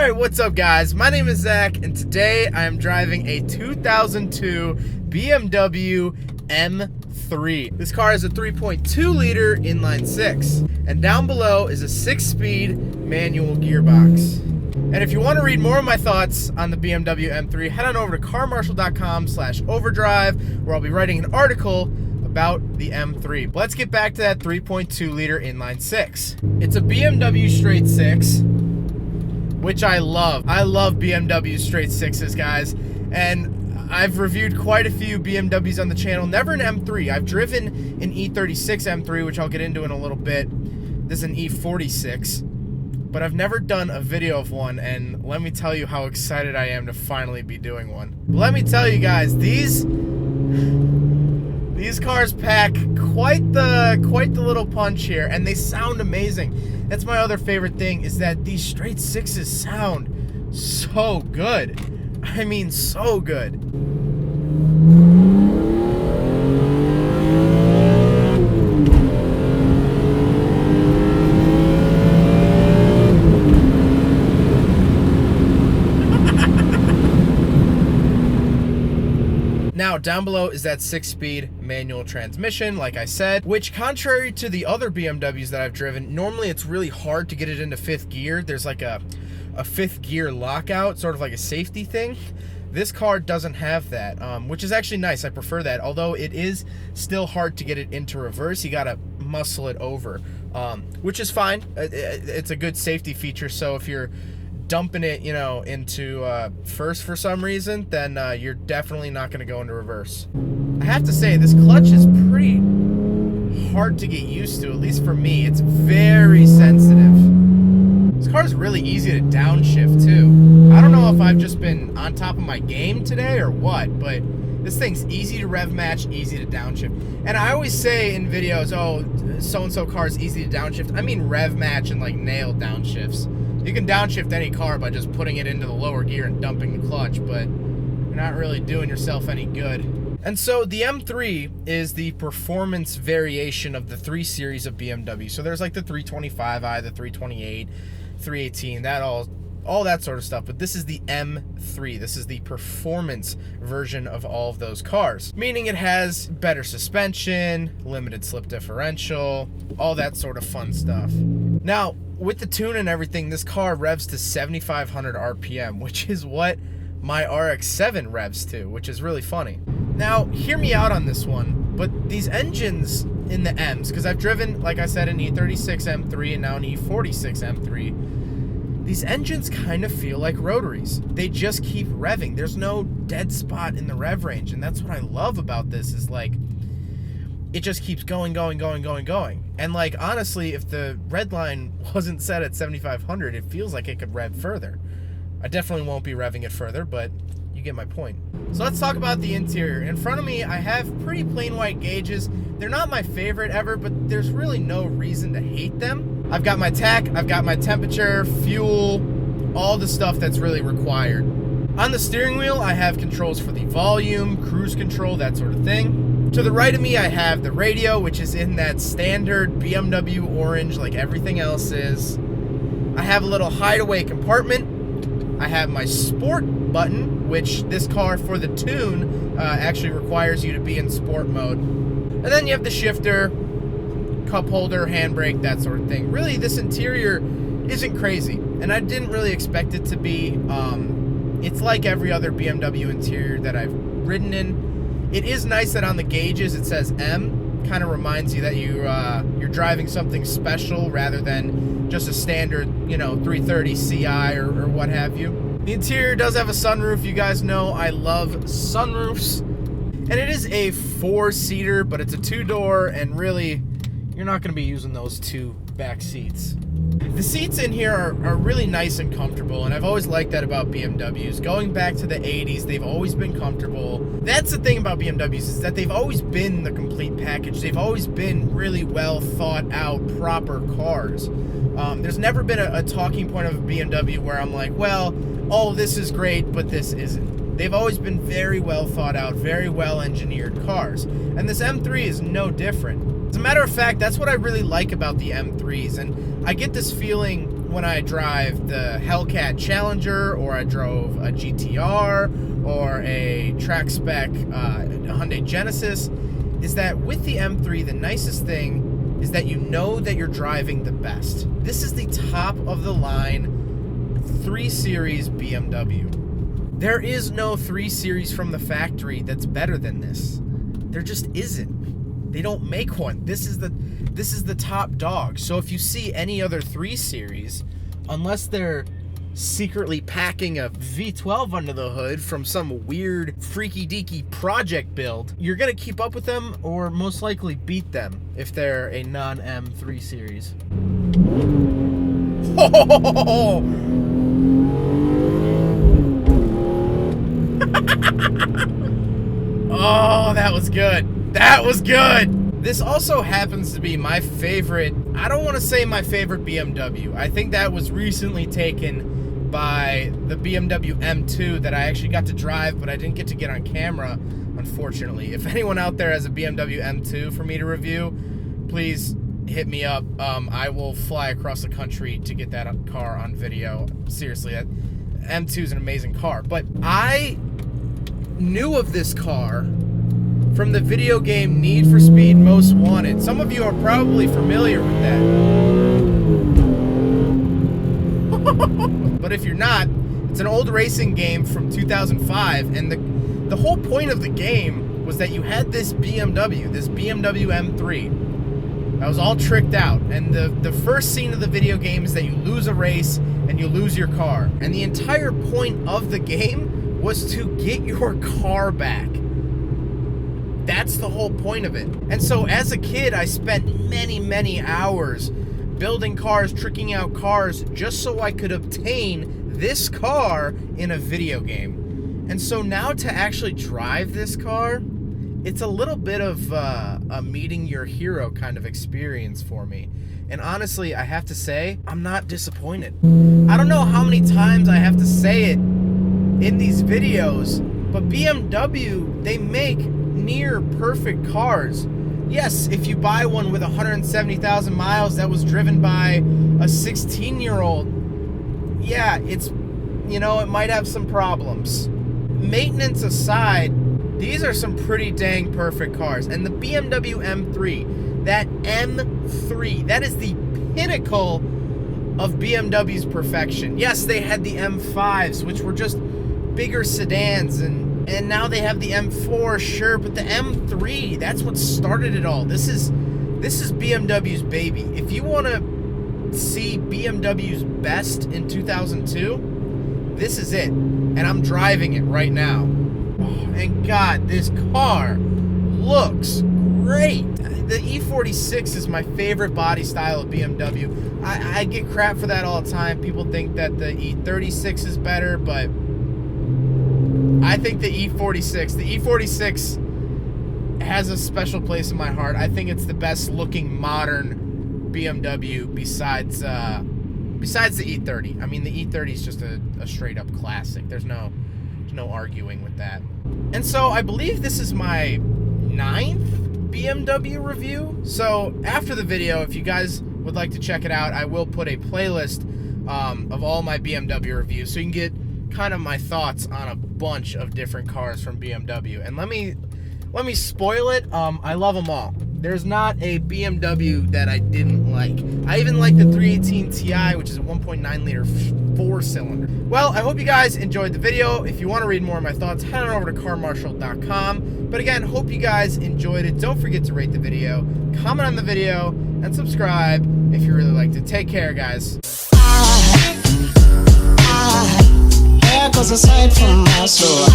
Alright, what's up guys? My name is Zach, and today I am driving a 2002 BMW M3. This car is a 3.2 liter inline six, and down below is a 6-speed manual gearbox. And if you want to read more of my thoughts on the BMW M3, head on over to carmarshal.com/overdrive, where I'll be writing an article about the M3. Let's get back to that 3.2 liter inline six. It's a BMW straight six, which I love. I love BMW straight sixes, guys. And I've reviewed quite a few BMWs on the channel. Never an M3. I've driven an E36 M3, which I'll get into in a little bit. This is an E46. But I've never done a video of one, and let me tell you how excited I am to finally be doing one. But let me tell you guys, these cars pack quite the little punch here, and they sound amazing. That's my other favorite thing, is that these straight sixes sound so good. I mean, so good. Now, down below is that 6-speed manual transmission, like I said, which, contrary to the other BMWs that I've driven, normally it's really hard to get it into 5th gear. There's like a 5th gear lockout, sort of like a safety thing. This car doesn't have that, which is actually nice. I prefer that, although it is still hard to get it into reverse. You gotta muscle it over, which is fine. It's a good safety feature, so if you're dumping it, you know, into first for some reason, then you're definitely not going to go into reverse. I have to say, this clutch is pretty hard to get used to, at least for me. It's very sensitive. This car is really easy to downshift too. I don't know if I've just been on top of my game today or what, but this thing's easy to rev match, easy to downshift. And I always say in videos, oh, so-and-so car is easy to downshift. I mean rev match and like nail downshifts. You can downshift any car by just putting it into the lower gear and dumping the clutch, but you're not really doing yourself any good. And so the M3 is the performance variation of the 3 Series of BMW. So there's like the 325i, the 328, 318, that all that sort of stuff. But this is the M3. This is the performance version of all of those cars, meaning it has better suspension, limited slip differential, all that sort of fun stuff. Now, with the tune and everything, this car revs to 7,500 RPM, which is what my RX-7 revs to, which is really funny. Now, hear me out on this one, but these engines in the M's, because I've driven, like I said, an E36 M3 and now an E46 M3, these engines kind of feel like rotaries. They just keep revving. There's no dead spot in the rev range, and that's what I love about this, is like, it just keeps going. And like, honestly, if the red line wasn't set at 7,500, it feels like it could rev further. I definitely won't be revving it further, but you get my point. So let's talk about the interior. In front of me, I have pretty plain white gauges. They're not my favorite ever, but there's really no reason to hate them. I've got my tach, I've got my temperature, fuel, all the stuff that's really required. On the steering wheel, I have controls for the volume, cruise control, that sort of thing. To the right of me, I have the radio, which is in that standard BMW orange like everything else is. I have a little hideaway compartment. I have my sport button, which this car, for the tune, actually requires you to be in sport mode. And then you have the shifter, cup holder, handbrake, that sort of thing. Really, this interior isn't crazy, and I didn't really expect it to be. It's like every other BMW interior that I've ridden in. It is nice that on the gauges it says M. Kind of reminds you that you're driving something special rather than just a standard, you know, 330 CI or what have you. The interior does have a sunroof. You guys know I love sunroofs. And it is a 4-seater, but it's a 2-door, and really, you're not going to be using those 2 back seats. The seats in here are really nice and comfortable, and I've always liked that about BMWs. Going back to the 80s, they've always been comfortable. That's the thing about BMWs, is that they've always been the complete package. They've always been really well thought out, proper cars. There's never been a talking point of a BMW where I'm like, well, oh, this is great, but this isn't. They've always been very well thought out, very well engineered cars. And this M3 is no different. As a matter of fact, that's what I really like about the M3s, and I get this feeling when I drive the Hellcat Challenger, or I drove a GTR, or a track spec Hyundai Genesis, is that with the M3, the nicest thing is that you know that you're driving the best. This is the top of the line 3 Series BMW. There is no 3 Series from the factory that's better than this. There just isn't. They don't make one. This is the top dog. So if you see any other 3 Series, unless they're secretly packing a V12 under the hood from some weird freaky deaky project build, you're gonna keep up with them or most likely beat them if they're a non-M3 Series. Oh, that was good. That was good. This also happens to be my favorite, I don't want to say my favorite BMW. I think that was recently taken by the BMW M2 that I actually got to drive, but I didn't get to get on camera, unfortunately. If anyone out there has a BMW M2 for me to review, please hit me up. I will fly across the country to get that car on video. Seriously, that M2 is an amazing car. But I knew of this car from the video game Need for Speed Most Wanted. Some of you are probably familiar with that. But if you're not, it's an old racing game from 2005, and the whole point of the game was that you had this BMW M3. That was all tricked out, and the first scene of the video game is that you lose a race and you lose your car. And the entire point of the game was to get your car back. That's the whole point of it. And so as a kid, I spent many hours building cars, tricking out cars, just so I could obtain this car in a video game. And so now to actually drive this car, it's a little bit of a meeting your hero kind of experience for me. And honestly, I have to say, I'm not disappointed. I don't know how many times I have to say it in these videos, but BMW, they make near perfect cars. Yes, if you buy one with 170,000 miles that was driven by a 16-year-old, yeah, it's, you know, it might have some problems. Maintenance aside, these are some pretty dang perfect cars. And the BMW M3, that M3, that is the pinnacle of BMW's perfection. Yes, they had the M5s, which were just bigger sedans, and now they have the M4, sure, but the M3, that's what started it all. This is BMW's baby. If you want to see BMW's best in 2002, this is it. And I'm driving it right now. Oh, and God, this car looks great. The E46 is my favorite body style of BMW. I get crap for that all the time. People think that the E36 is better, but I think the E46 has a special place in my heart. I think it's the best looking modern BMW besides the E30. I mean, the E30 is just a straight up classic. There's no arguing with that. And so I believe this is my 9th BMW review. So after the video, if you guys would like to check it out, I will put a playlist of all my BMW reviews, so you can get kind of my thoughts on a bunch of different cars from BMW. And let me spoil it. I love them all. There's not a BMW that I didn't like. I even like the 318 Ti, which is a 1.9 liter 4-cylinder. Well, I hope you guys enjoyed the video. If you want to read more of my thoughts, head on over to carmarshal.com. But again, hope you guys enjoyed it. Don't forget to rate the video, comment on the video, and subscribe if you really liked it. Take care, guys. There goes a sight from my soul.